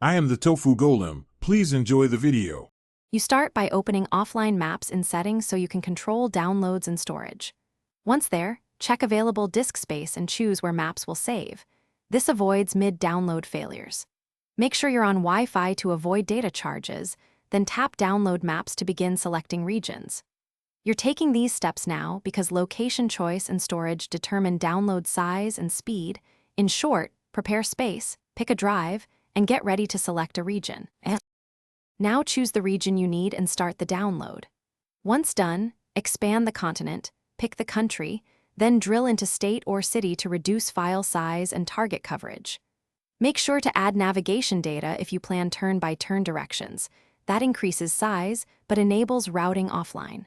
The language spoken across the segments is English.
I am the Tofu Golem. Please enjoy the video. You start by opening offline maps in settings so you can control downloads and storage. Once there, check available disk space and choose where maps will save. This avoids mid-download failures. Make sure you're on Wi-Fi to avoid data charges, then tap Download Maps to begin selecting regions. You're taking these steps now because location choice and storage determine download size and speed. In short, prepare space, pick a drive, and get ready to select a region. Now choose the region you need and start the download. Once done, expand the continent, pick the country, then drill into state or city to reduce file size and target coverage. Make sure to add navigation data if you plan turn-by-turn directions. That increases size, but enables routing offline.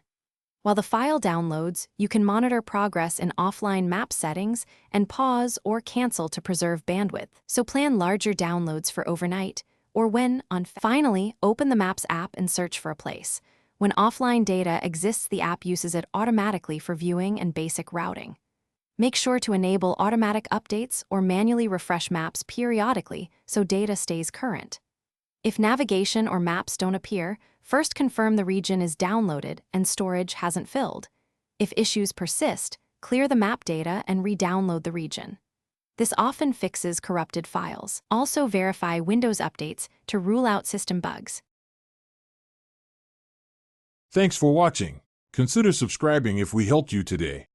While the file downloads, you can monitor progress in offline map settings and pause or cancel to preserve bandwidth. So plan larger downloads for overnight, or when on. Finally, open the Maps app and search for a place. When offline data exists, the app uses it automatically for viewing and basic routing. Make sure to enable automatic updates or manually refresh maps periodically so data stays current. If navigation or maps don't appear, first confirm the region is downloaded and storage hasn't filled. If issues persist, clear the map data and re-download the region. This often fixes corrupted files. Also verify Windows updates to rule out system bugs. Thanks for watching. Consider subscribing if we helped you today.